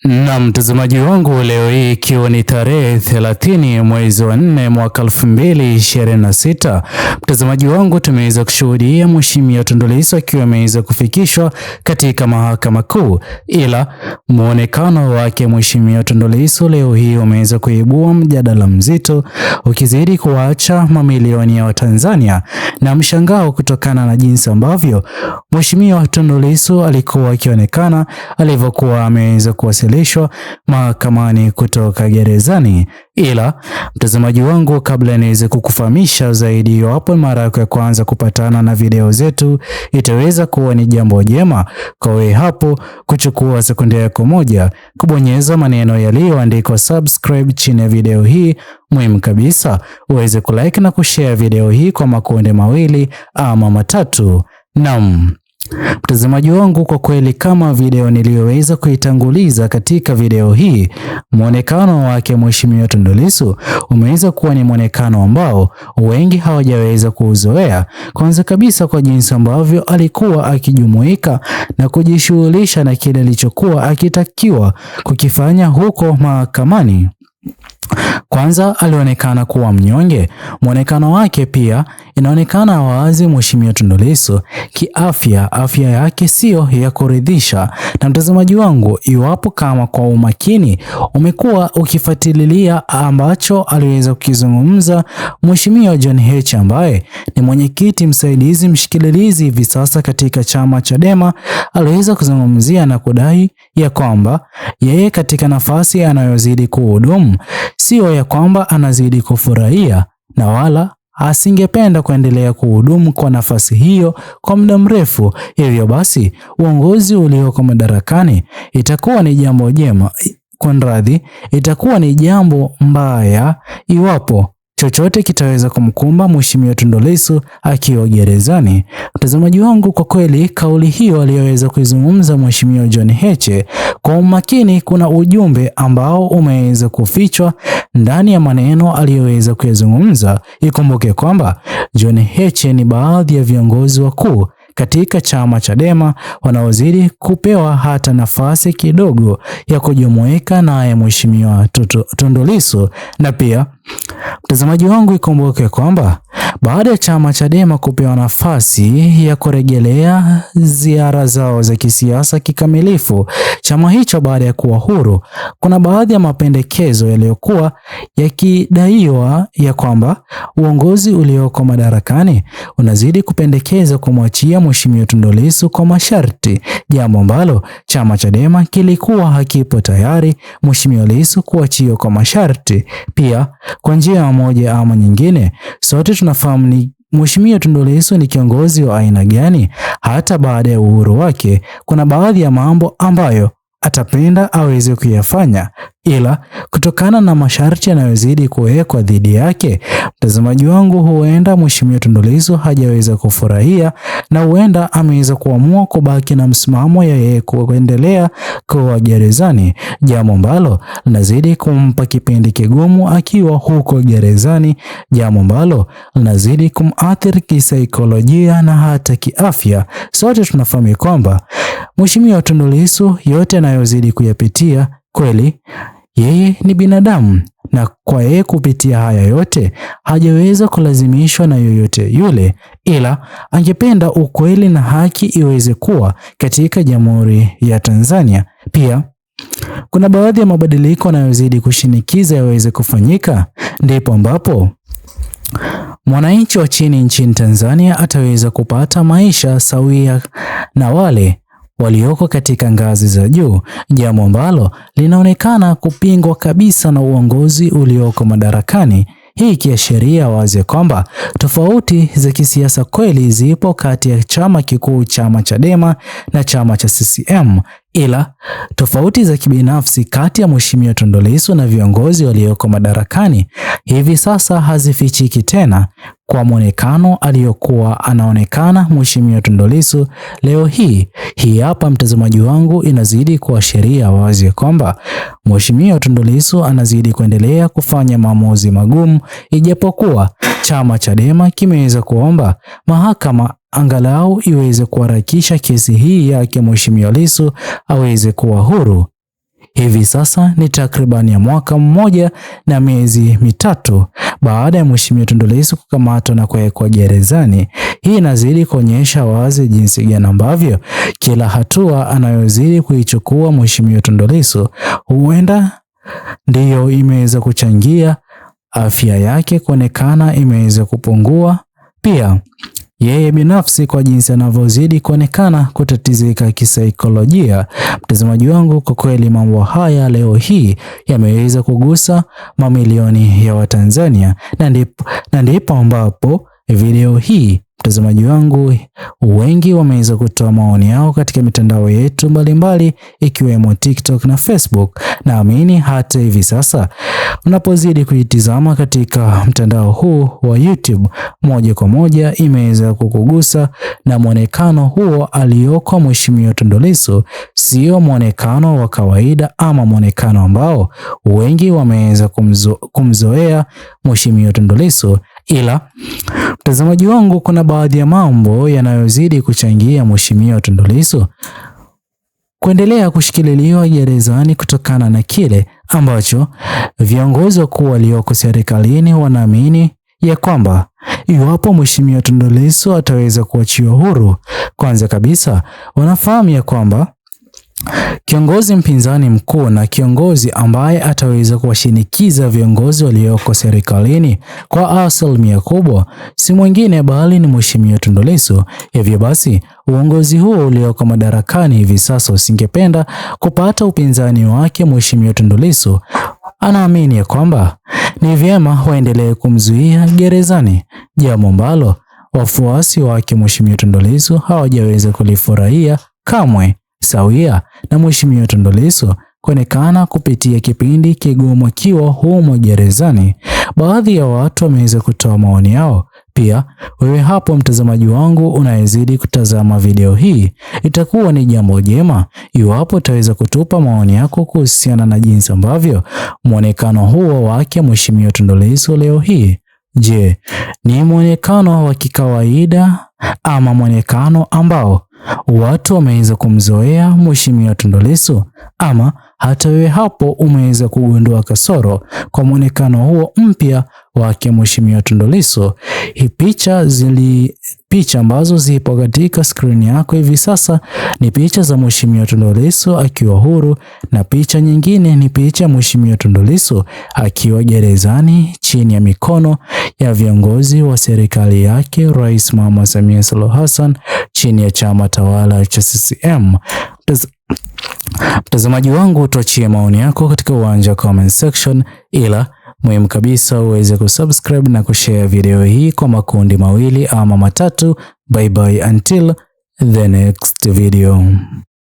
Na mtazamaji wangu, leo hii ikiwa ni tarehe 30 mwezi wa 4 mwaka 2026, mtazamaji wangu, tumeweza kushuhudia Mheshimiwa Tundu Lissu akiwa ameweza kufikishwa katika mahakama kuu, ila muonekano wake Mheshimiwa Tundu Lissu leo hii umeweza kuibua mjadala mzito, ukizidi kuacha mamilioni ya Watanzania na mshangao kutokana na jinsi ambavyo Mheshimiwa Tundu Lissu alikuwa akionekana alivyokuwa ameweza kuwasilishwa mahakamani kutoka gerezani. Ila mtazamaji wangu, kabla niweze kukufahamisha zaidi, iwapo mara yako ya kwanza kupatana na video zetu, itaweza kuwa ni jambo jema kwa wewe hapo kuchukua sekunde yako moja kubonyeza maneno yaliyoandikwa subscribe chini ya video hii. Muhimu kabisa uweze kulike na kushare video hii kwa makundi mawili ama matatu. Naam, mtazamaji wangu, kwa kweli kama video niliyoweza kuitanguliza katika video hii, muonekano wake Mheshimiwa Tundu Lissu umeweza kuwa ni muonekano ambao wengi hawajaweza kuuzoea. Kwanza kabisa kwa jinsi ambavyo alikuwa akijumuika na kujishughulisha na kile alichokuwa akitakiwa kukifanya huko mahakamani. Kwanza alionekana kuwa mnyonge. Muonekano wake pia inaonekana wazi Mheshimiwa Tundu Lissu kiafya, afya yake sio ya kuridhisha. Na mtazamaji wangu, iwapo kama kwa umakini umekuwa ukifuatilia ambacho aliweza kukizungumza Mheshimiwa John Heche ambaye ni mwenyekiti msaidizi mshikililizi hivi sasa katika chama Chadema, aliweza kuzungumzia na kudai ya kwamba yeye katika nafasi anayozidi kuhudumu sio ya kwamba anazidi kufurahia na wala asingependa kuendelea kuhudumu kwa nafasi hiyo kwa muda mrefu. Hivyo basi uongozi ulioko madarakani itakuwa ni jambo jema, itakuwa ni jambo mbaya iwapo chochote kitaweza kumkumba Mheshimiwa Tundu Lissu akiwa gerezani. Mtazamaji wangu, kwa kweli kauli hiyo aliyoweza kuizungumza Mheshimiwa John Heche, kwa umakini kuna ujumbe ambao umeweza kufichwa ndani ya maneno aliyoweza kuyazungumza. Ikumbuke kwamba John Heche ni baadhi ya viongozi wakuu katika chama Chadema wanaozidi kupewa hata nafasi kidogo ya kujumuika naye Mheshimiwa Tundu Lissu. Na pia mtazamaji wangu, ikumbuke kwamba baada ya chama Chadema kupewa nafasi ya kurejelea ziara zao za kisiasa kikamilifu, chama hicho baada ya kuwa huru, kuna baadhi ya mapendekezo yaliyokuwa yakidaiwa ya kwamba uongozi ulioko madarakani unazidi kupendekeza kumwachia Mheshimiwa Tundu Lissu kwa masharti, jambo ambalo chama Chadema kilikuwa hakipo tayari Mheshimiwa Lissu kuachiwa kwa masharti. Pia kwa njia moja ama nyingine, sote tunafahamu ni Mheshimiwa Tundu Lissu ni kiongozi wa aina gani. Hata baada ya uhuru wake kuna baadhi ya mambo ambayo atapenda aweze kuyafanya, ila kutokana na masharti yanayozidi kuwekwa dhidi yake, mtazamaji wangu, huenda Mheshimiwa Tundu Lissu hajaweza kufurahia na huenda ameweza kuamua kubaki na msimamo ya yeye kuendelea kuwa gerezani, jambo ambalo linazidi kumpa kipindi kigumu akiwa huko gerezani, jambo ambalo linazidi kumathiri kisaikolojia na hata kiafya. Sote tunafahamu kwamba Mheshimiwa Tundu Lissu yote anayozidi kuyapitia, kweli yeye ni binadamu, na kwa yeye kupitia haya yote hajaweza kulazimishwa na yoyote yule, ila angependa ukweli na haki iweze kuwa katika Jamhuri ya Tanzania. Pia kuna baadhi ya mabadiliko yanayozidi kushinikiza yaweze kufanyika, ndipo ambapo mwananchi wa chini nchini Tanzania ataweza kupata maisha sawia na wale walioko katika ngazi za juu, jambo ambalo linaonekana kupingwa kabisa na uongozi ulioko madarakani. Hii kiashiria wazi kwamba tofauti za kisiasa kweli zipo kati ya chama kikuu chama Chadema na chama cha CCM, ila tofauti za kibinafsi kati ya Mheshimiwa Tundu Lissu na viongozi walioko madarakani hivi sasa hazifichiki tena. Kwa mwonekano aliyokuwa anaonekana Mheshimiwa Tundu Lissu leo hii hapa, mtazamaji wangu, inazidi kuashiria wazi kwamba Mheshimiwa Tundu Lissu anazidi kuendelea kufanya maamuzi magumu, ijapokuwa chama Chadema kimeweza kuomba mahakama angalau iweze kuharakisha kesi hii yake Mheshimiwa Lissu aweze kuwa huru. Hivi sasa ni takriban ya mwaka mmoja na miezi mitatu baada ya Mheshimiwa Tundu Lissu kukamatwa na kuwekwa gerezani. Hii inazidi kuonyesha wazi jinsi gani ambavyo kila hatua anayozidi kuichukua Mheshimiwa Tundu Lissu huenda ndiyo imeweza kuchangia afya yake kuonekana imeweza kupungua, pia yeye binafsi kwa jinsi anavyozidi kuonekana kutatizika kisaikolojia. Mtazamaji wangu, kwa kweli mambo haya leo hii yameweza kugusa mamilioni ya Watanzania, na ndipo ambapo video hii, mtazamaji wangu, wengi wameweza kutoa maoni yao katika mitandao yetu mbalimbali ikiwemo TikTok na Facebook. Naamini hata hivi sasa unapozidi kuitizama katika mtandao huu wa YouTube, moja kwa moja imeweza kukugusa, na mwonekano huo alioko Mheshimiwa Tundu Lissu sio mwonekano wa kawaida ama mwonekano ambao wengi wameweza kumzoea Mheshimiwa Tundu Lissu, ila mtazamaji wangu, kuna baadhi ya mambo yanayozidi kuchangia Mheshimiwa Tundu Lissu kuendelea kushikililiwa gerezani kutokana na kile ambacho viongozi wakuu walioko serikalini wanaamini ya kwamba iwapo Mheshimiwa Tundu Lissu ataweza kuachiwa huru, kwanza kabisa wanafahamu ya kwamba kiongozi mpinzani mkuu na kiongozi ambaye ataweza kuwashinikiza viongozi walioko serikalini kwa asilimia kubwa si mwingine bali ni Mheshimiwa Tundu Lissu. Hivyo basi uongozi huo ulioko madarakani hivi sasa usingependa kupata upinzani wake Mheshimiwa Tundu Lissu. Anaamini ya kwamba ni vyema waendelee kumzuia gerezani, jambo ambalo wafuasi wake Mheshimiwa Tundu Lissu hawajaweza kulifurahia kamwe, sawia na Mheshimiwa Tundu Lissu kuonekana kupitia kipindi kigumu akiwa humo gerezani. Baadhi ya watu wameweza kutoa maoni yao. Pia wewe hapo mtazamaji wangu unayezidi kutazama video hii, itakuwa ni jambo jema iwapo utaweza kutupa maoni yako kuhusiana na jinsi ambavyo mwonekano huo wake Mheshimiwa Tundu Lissu leo hii. Je, ni mwonekano wa kikawaida ama mwonekano ambao watu wameweza kumzoea Mheshimiwa Tundu Lissu, ama hata wewe hapo umeweza kugundua kasoro kwa mwonekano huo mpya wake Mheshimiwa Tundu Lissu? Picha ambazo zipo katika skrini yako hivi sasa ni picha za Mheshimiwa Tundu Lissu akiwa huru, na picha nyingine ni picha ya Mheshimiwa Tundu Lissu akiwa gerezani chini ya mikono ya viongozi wa serikali yake Rais Mama Samia Suluhu Hassan chini ya chama tawala cha CCM. Mtazamaji wangu, tuachie maoni yako katika uwanja wa comment section, ila muhimu kabisa uweze kusubscribe na kushare video hii kwa makundi mawili ama matatu. Bye bye until the next video.